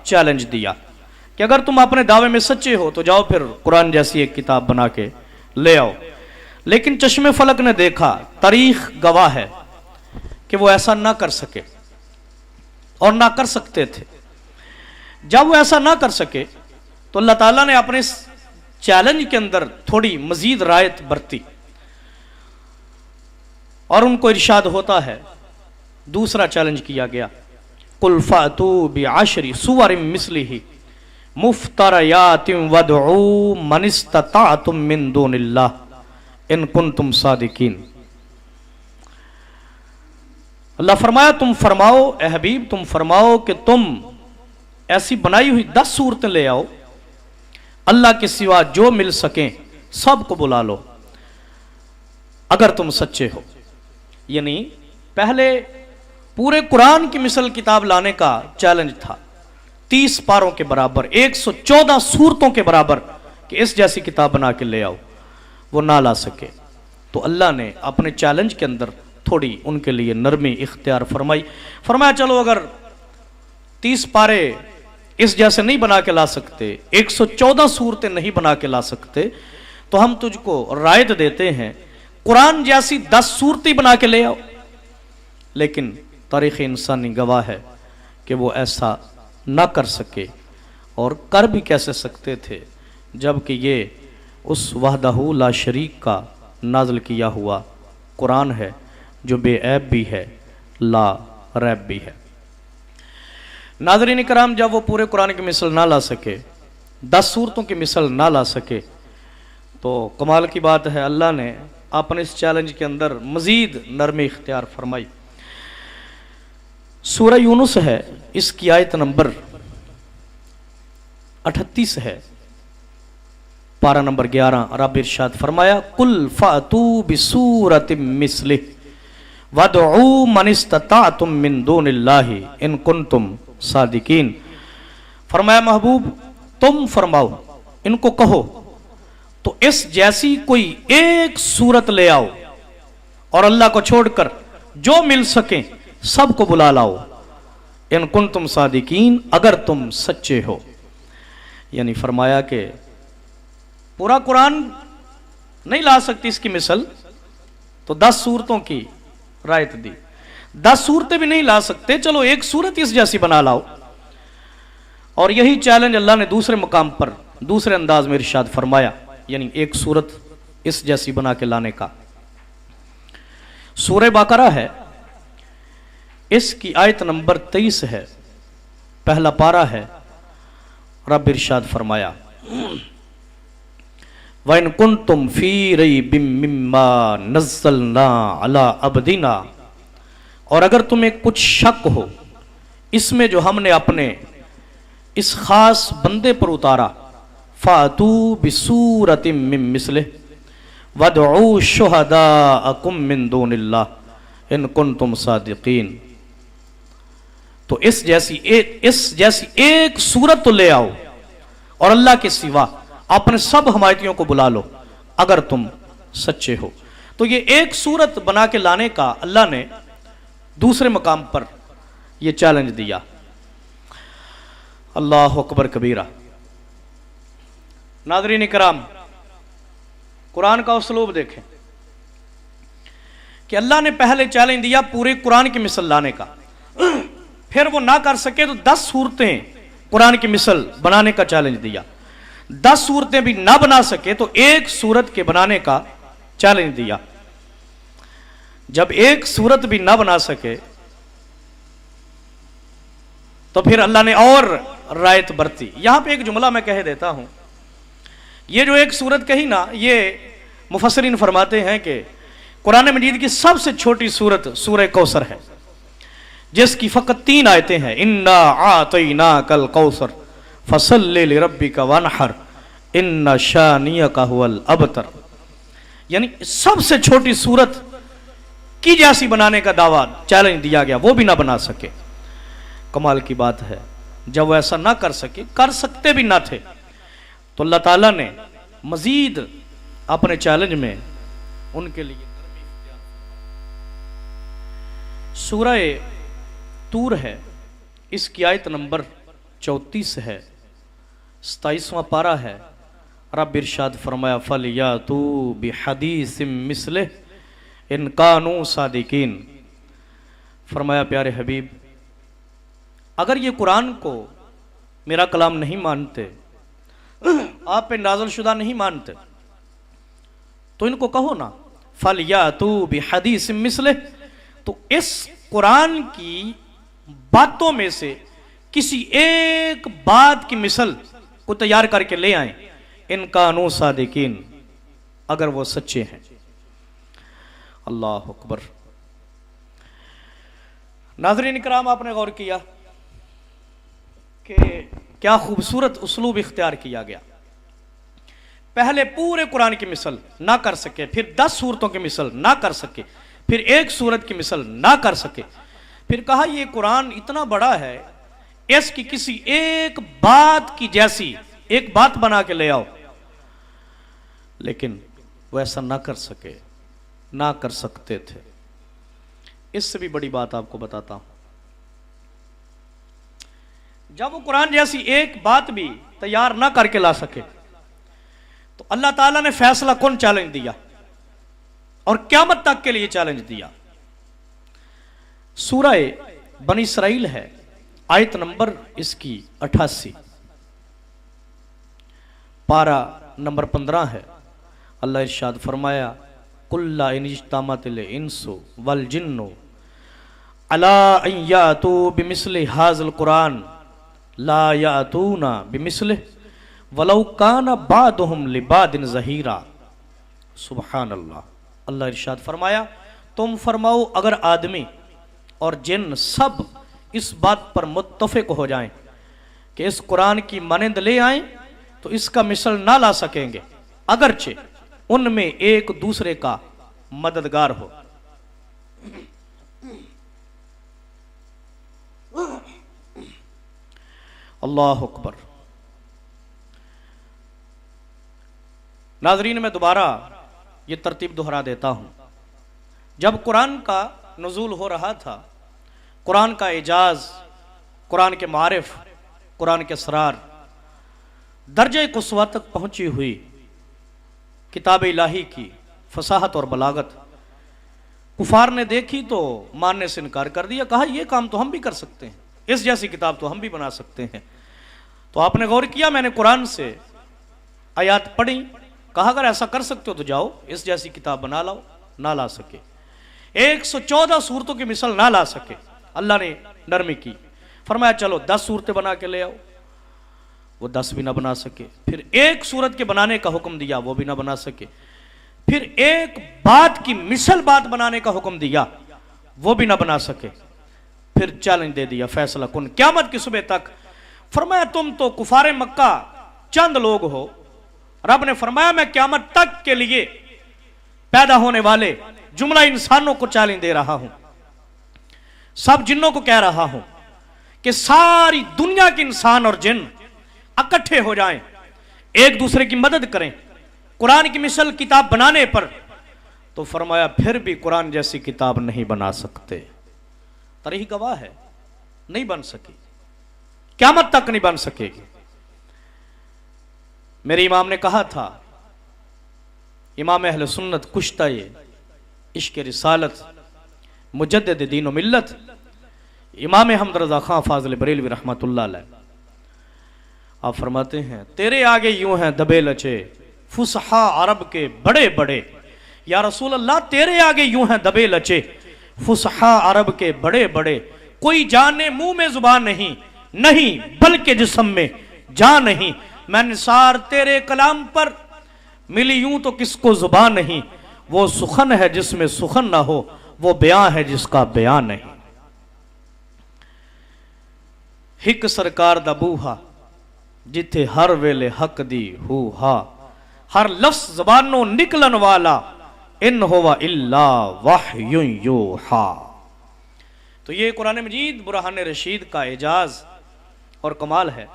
Challenge दिया कि अगर तुम अपने दावे में सच्चे हो तो जाओ फिर कुरान जैसी एक किताब बना के ले आओ। लेकिन चश्मे फलक ने देखा, तारीख गवाह है कि वो ऐसा ना कर सके और ना कर सकते थे। जब वो ऐसा ना कर सके तो अल्लाह ताला ने अपने इस चैलेंज के अंदर थोड़ी मजीद रायत बरती और उनको इरशाद होता है, दूसरा चैलेंज किया गया, कुल फातू बिआशरी सुवरिम मिस्लिही मुफ्तरयातिम वदऊ मन इस्तताअतुम मिन दुनिल्लाह इन कुंतुम सादिकीन। अल्लाह फरमाया, तुम फरमाओ ए हबीब, तुम फरमाओ कि तुम ऐसी बनाई हुई 10 सूरतें ले आओ, अल्लाह के सिवा जो मिल सकें सबको बुला लो अगर तुम सच्चे हो। यानी पहले पूरे कुरान की मिसल किताब लाने का चैलेंज था, 30 पारों के बराबर, 114 सूरतों के बराबर, कि इस जैसी किताब बना के ले आओ। वो ना ला सके तो अल्लाह ने अपने चैलेंज के अंदर थोड़ी उनके लिए नरमी इख्तियार फरमाई। फरमाया चलो अगर 30 पारे इस जैसे नहीं बना के ला सकते, 114 सूरतें नहीं बना के ला सकते, तो हम तुझको रायत देते हैं कुरान जैसी 10 सूरतें बना के ले आओ। लेकिन तारीख़ इंसानी गवाह है कि वो ऐसा ना कर सके, और कर भी कैसे सकते थे जबकि ये उस वहदहू ला शरीक का नाज़िल किया हुआ कुरान है जो बेऐब भी है, ला रैब भी है। नाज़रीन कराम, जब वो पूरे कुरान की मिसल ना ला सके, 10 सूरतों की मिसल ना ला सके, तो कमाल की बात है अल्लाह ने अपने इस चैलेंज के अंदर मजीद नरमी इख्तियार फरमाई। सूरह यूनुस है, इसकी आयत नंबर 38 है, पारा नंबर 11। रब इरशाद फरमाया, कुल फातू बिसूरतिम मिस्लिह वदऊ मन इस्तताअतुम मिन दुनिल्लाहि इन कुंतुम सादिकीन। फरमाया महबूब तुम फरमाओ, इनको कहो तो इस जैसी कोई एक सूरत ले आओ और अल्लाह को छोड़कर जो मिल सके सबको बुला लाओ, इन कुंतुम सादिकीन, अगर तुम सच्चे हो। यानी फरमाया कि पूरा कुरान नहीं ला सकती इसकी मिसल, तो 10 सूरतों की रायत दी। 10 सूरतें भी नहीं ला सकते, चलो एक सूरत इस जैसी बना लाओ। और यही चैलेंज अल्लाह ने दूसरे मुकाम पर दूसरे अंदाज में इरशाद फरमाया, यानी एक सूरत इस जैसी बना के लाने का। सूरह बकरा है, इसकी आयत नंबर 23 है, पहला पारा है। रब इरशाद फरमाया, वइन कुंतुम फी रैबिम मिम्मा नज़्ज़लना अला अब्दिना, और अगर तुम्हें कुछ शक हो इसमें जो हमने अपने इस खास बंदे पर उतारा, फातू बिसूरतिम मिन मिस्लिह वदऊ शुहदाअकुम मिन दुनिल्लाह इन कुंतुम सादिकीन। तो इस जैसी एक सूरत तो ले आओ और अल्लाह के सिवा अपने सब हमायतियों को बुला लो अगर तुम सच्चे हो। तो ये एक सूरत बना के लाने का अल्लाह ने दूसरे मकाम पर यह चैलेंज दिया। अल्लाह अकबर कबीरा। नाज़रीन कराम, कुरान का उसलूब देखें कि अल्लाह ने पहले चैलेंज दिया पूरे कुरान की मिसल लाने का, फिर वो ना कर सके तो 10 सूरतें कुरान की मिसल बनाने का चैलेंज दिया। 10 सूरतें भी ना बना सके तो एक सूरत के बनाने का चैलेंज दिया। जब एक सूरत भी ना बना सके तो फिर अल्लाह ने और रायत बरती। यहां पे एक जुमला मैं कह देता हूं, ये जो एक सूरत कही ना, ये मुफस्सिरीन फरमाते हैं कि कुरान मजीद की सबसे छोटी सूरत सूरह कौसर है, जिसकी फकत 3 आयतें हैं। इन्ना आतैना कल कौसर फसल्लि लिरब्बिका वनहर इन्ना शानियका हुवल अबतर। यानी सबसे छोटी सूरत की जैसी बनाने का दावा चैलेंज दिया गया, वो भी ना बना सके। कमाल की बात है, जब वो ऐसा ना कर सके, कर सकते भी ना थे, तो अल्लाह ताला ने मजीद अपने चैलेंज में उनके लिए सूरह तूर है, इसकी आयत नंबर 34 है, 27वां पारा है। रब इरशाद फरमाया फल या तू बिहदीसिम मिसले इन कानू सादिकीन। फरमाया प्यारे हबीब, अगर ये कुरान को मेरा कलाम नहीं मानते, आप पे नाज़िल शुदा नहीं मानते, तो इनको कहो ना फल या तू बिहदीसिम मिसले, तो इस कुरान की बातों में से किसी एक बात की मिसल को तैयार करके ले आए, इन कानू सादिकीन, अगर वो सच्चे हैं। अल्लाह अकबर। नाज़रीन किराम, आपने गौर किया कि क्या खूबसूरत उसलूब इख्तियार किया गया। पहले पूरे कुरान की मिसल ना कर सके, फिर 10 सूरतों की मिसल ना कर सके, फिर एक सूरत की मिसल ना कर सके, फिर कहा यह कुरान इतना बड़ा है, इसकी किसी एक बात की जैसी एक बात बना के ले आओ। लेकिन वो ऐसा ना कर सके, ना कर सकते थे। इससे भी बड़ी बात आपको बताता हूं, जब वो कुरान जैसी एक बात भी तैयार ना करके ला सके, तो अल्लाह ताला ने फैसला कौन चैलेंज दिया और क़यामत तक के लिए चैलेंज दिया। सूरह बनी इसराइल है, आयत नंबर इसकी 88, पारा नंबर 15 है। अल्लाह इरशाद फरमाया कुल्ला इनिज्तमातिल इंसु वल जिन्नु अला अन यातू बिमिस्लि हाज़िल कुरान ला यातूना बिमिस्लिह वलौ काना बादुहुम लिबादिन ज़हीरा। सुभान अल्लाह। अल्लाह इरशाद फरमाया तुम फरमाओ अगर आदमी और जिन सब इस बात पर मुत्तफिक हो जाएं कि इस कुरान की मानंद ले आएं, तो इसका मिसल ना ला सकेंगे, अगरचे उनमें एक दूसरे का मददगार हो। अल्लाह अकबर। नाजरीन, मैं दोबारा ये तरतीब दोहरा देता हूं। जब कुरान का नुज़ूल हो रहा था, कुरान का एजाज, कुरान के मारिफ, कुरान के असरार दर्जे कुस्वा तक पहुंची हुई किताब इलाही की फसाहत और बलागत कुफार ने देखी तो मानने से इनकार कर दिया। कहा यह काम तो हम भी कर सकते हैं, इस जैसी किताब तो हम भी बना सकते हैं। तो आपने गौर किया, मैंने कुरान से आयात पढ़ी, कहा अगर ऐसा कर सकते हो तो जाओ इस जैसी किताब बना लाओ। ना ला सके, 114 सूरतों की मिसल ना ला सके। अल्लाह ने नरमी की, फरमाया चलो 10 सूरतें बना के ले आओ। वो 10 भी ना बना सके। फिर एक सूरत के बनाने का हुक्म दिया, वो भी ना बना सके। फिर एक बात की मिसल बात बनाने का हुक्म दिया, वो भी ना बना सके। फिर चैलेंज दे दिया, फैसला कुन, क़यामत की सुबह तक। फरमाया तुम तो कुफारे मक्का चंद लोग हो। रब ने फरमाया मैं क़यामत तक के लिए पैदा होने वाले जुमला इंसानों को चैलेंज दे रहा हूं, सब जिन्नों को कह रहा हूं कि सारी दुनिया के इंसान और जिन इकट्ठे हो जाएं, एक दूसरे की मदद करें कुरान की मिसल किताब बनाने पर। तो फरमाया फिर भी कुरान जैसी किताब नहीं बना सकते। तारीख गवाह है, नहीं बन सकी, क़यामत तक नहीं बन सकेगी। मेरे इमाम ने कहा था, इमाम अहले सुन्नत कुश्ता इश्क रिसालत मुजद्दिद दीन व मिल्लत इमाम हमद रज़ा खां फाज़िल बरेलवी रहमतुल्लाह अलैह, आप फरमाते हैं तेरे आगे यूं हैं दबे लचे फुसहा अरब के बड़े बड़े। या रसूल अल्लाह तेरे आगे यूं हैं दबे लचे फुसहा अरब के बड़े बड़े, कोई जाने मुंह में जुबान नहीं, नहीं बल्कि जिस्म में जान नहीं। मैं निसार तेरे कलाम पर मिली यूं तो किसको जुबान नहीं, वो सुखन है जिसमें सुखन ना हो, वो बयां है जिसका बयान नहीं। हिक सरकार दा बूहा जिथे हर वेले हक दी हू हा, हर लफ्ज जबानों निकलन वाला इन होवा इल्ला वहयुन यूहा। तो ये कुरान मजीद बुरहान रशीद का एजाज और कमाल है,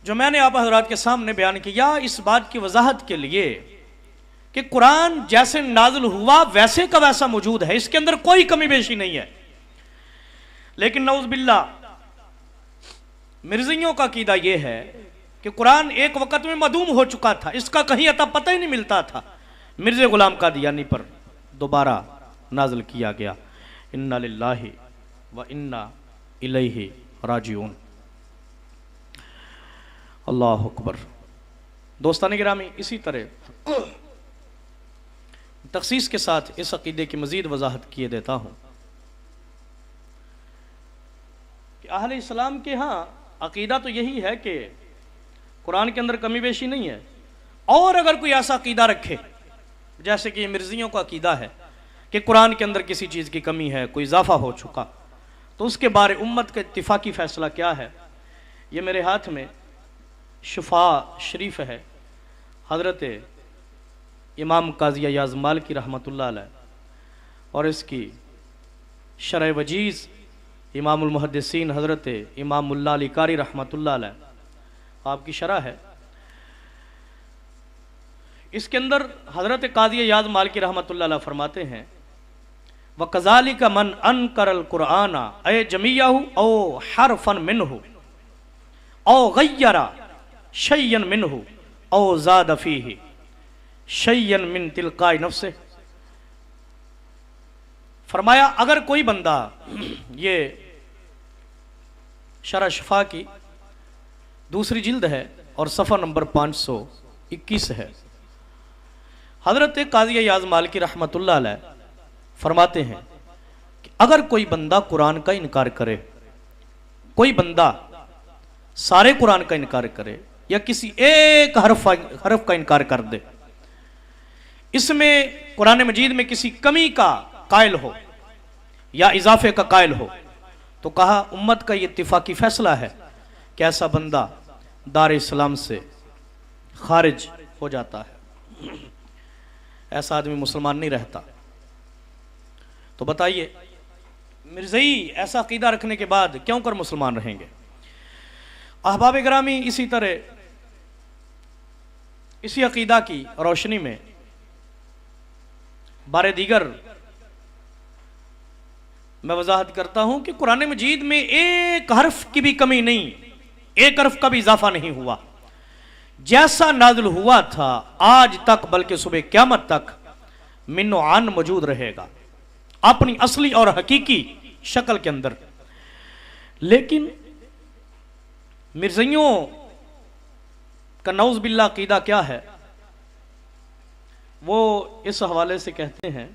जो मैंने आप हजरात के सामने बयान किया इस बात की वजाहत के लिए कि कुरान जैसे नाज़िल हुआ वैसे का वैसा मौजूद है, इसके अंदर कोई कमी बेशी नहीं है। लेकिन नऊज़ बिल्लाह मिर्जियों का अकीदा यह है कि कुरान एक वक़्त में मदूम हो चुका था, इसका कहीं अता पता ही नहीं मिलता था। मिर्ज़ा गुलाम कादियानी पर दोबारा नाज़िल किया गया, इन्ना लिल्लाहि व इन्ना इलैहि राजिऊन। अल्लाह अकबर। दोस्तान गिरामी, इसी तरह तखसीस के साथ इस अकीदे की मज़ीद वजाहत किए देता हूँ कि अहले इस्लाम के यहाँ अकीदा तो यही है कि कुरान के अंदर कमी बेशी नहीं है, और अगर कोई ऐसा अकीदा रखे जैसे कि मिर्जियों का अकीदा है कि कुरान के अंदर किसी चीज़ की कमी है, कोई इजाफा हो चुका, तो उसके बारे उम्मत का इत्तिफाकी फ़ैसला क्या है। ये मेरे हाथ में शिफा शरीफ है, हज़रत इमाम काज़ी अय्याज़ मालिकी रहमतुल्लाह अलैह, और इसकी शरह वजीज़ इमामुल मुहद्दिसीन हज़रत इमाम मुल्ला अली कारी रहमतुल्लाह अलैह आपकी शरह है। इसके अंदर हज़रत काज़ी अय्याज़ मालिकी रहमतुल्लाह अलैह फरमाते हैं, व कज़ालिका मन अनकरल कुराना ए जमीयहु औ हरफन मिन्हु औ गय्यरा शय्यन मिन्हु औ ज़ाद फ़ीही शय्यन मिन तिलकाई नफ्से। फरमाया अगर कोई बंदा, ये शरह शिफा की दूसरी जिल्द है और सफ़ा नंबर 521 है, हज़रत काज़ी अय्याज़ मालिकी रहमतुल्लाह अलैह फरमाते हैं कि अगर कोई बंदा कुरान का इनकार करे, कोई बंदा सारे कुरान का इनकार करे या किसी एक हरफ का इनकार कर दे, इसमें कुरान मजीद में किसी कमी का कायल हो या इजाफे का कायल हो, तो कहा उम्मत का ये इत्तिफाकी फैसला है कि ऐसा बंदा दार इस्लाम से खारिज हो जाता है, ऐसा आदमी मुसलमान नहीं रहता। तो बताइए मिर्ज़ई ऐसा अकीदा रखने के बाद क्यों कर मुसलमान रहेंगे। अहबाब गिरामी, इसी तरह इसी अकीदा की रोशनी में बारे दीगर मैं वजाहत करता हूं कि कुरान मजीद में एक हर्फ की भी कमी नहीं, एक हर्फ का भी इजाफा नहीं हुआ। जैसा नाज़िल हुआ था आज तक बल्कि सुबह क़यामत तक मिन्नो आन मौजूद रहेगा अपनी असली और हकीकी शक्ल के अंदर। लेकिन मिर्ज़ियों का नऊज़ बिल्लाह अकीदा क्या है, वो इस हवाले से कहते हैं